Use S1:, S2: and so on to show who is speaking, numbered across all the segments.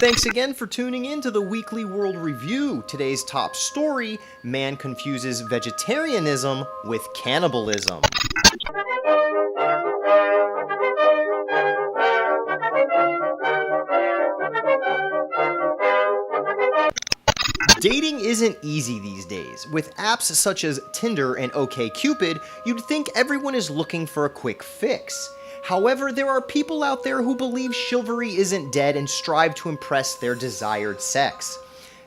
S1: Thanks again for tuning in to the Weekly World Review. Today's top story, man confuses vegetarianism with cannibalism. Dating isn't easy these days. With apps such as Tinder and OkCupid, you'd think everyone is looking for a quick fix. However, there are people out there who believe chivalry isn't dead and strive to impress their desired sex.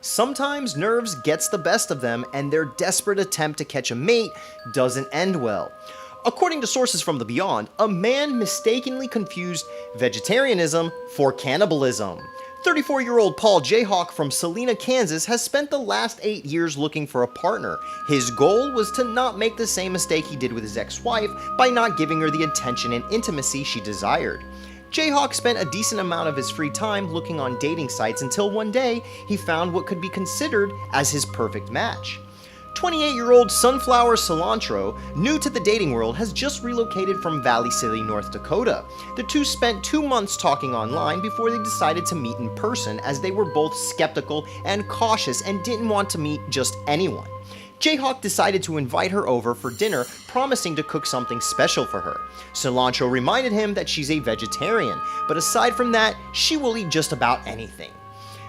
S1: Sometimes nerves gets the best of them, and their desperate attempt to catch a mate doesn't end well. According to sources from the beyond, a man mistakenly confused vegetarianism for cannibalism. 34-year-old Paul Jayhawk from Salina, Kansas has spent the last 8 years looking for a partner. His goal was to not make the same mistake he did with his ex-wife by not giving her the attention and intimacy she desired. Jayhawk spent a decent amount of his free time looking on dating sites until one day he found what could be considered as his perfect match. 28-year-old Sunflower Cilantro, new to the dating world, has just relocated from Valley City, North Dakota. The two spent 2 months talking online before they decided to meet in person, as they were both skeptical and cautious and didn't want to meet just anyone. Jayhawk decided to invite her over for dinner, promising to cook something special for her. Cilantro reminded him that she's a vegetarian, but aside from that, she will eat just about anything.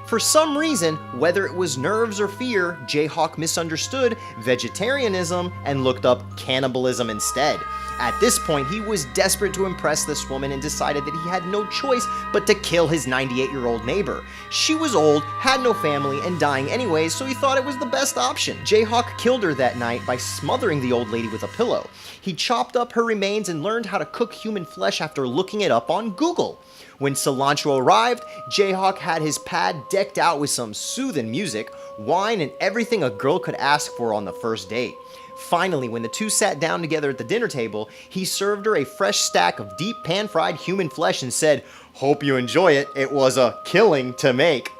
S1: For some reason, whether it was nerves or fear, Jayhawk misunderstood vegetarianism and looked up cannibalism instead. At this point, he was desperate to impress this woman and decided that he had no choice but to kill his 98-year-old neighbor. She was old, had no family, and dying anyways, so he thought it was the best option. Jayhawk killed her that night by smothering the old lady with a pillow. He chopped up her remains and learned how to cook human flesh after looking it up on Google. When Cilantro arrived, Jayhawk had his pad decked out with some soothing music, wine, and everything a girl could ask for on the first date. Finally, when the two sat down together at the dinner table, he served her a fresh stack of deep pan-fried human flesh and said, "Hope you enjoy it. It was a killing to make."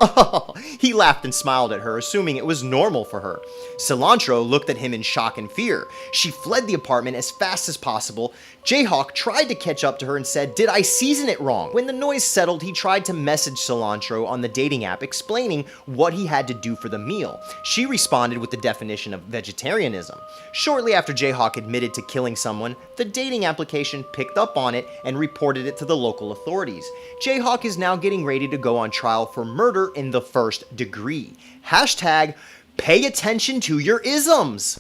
S1: He laughed and smiled at her, assuming it was normal for her. Cilantro looked at him in shock and fear. She fled the apartment as fast as possible. Jayhawk tried to catch up to her and said, "Did I season it wrong?" When the noise settled, he tried to message Cilantro on the dating app explaining what he had to do for the meal. She responded with the definition of vegetarianism. Shortly after Jayhawk admitted to killing someone, the dating application picked up on it and reported it to the local authorities. Jayhawk is now getting ready to go on trial for murder in the first degree. Hashtag pay attention to your isms.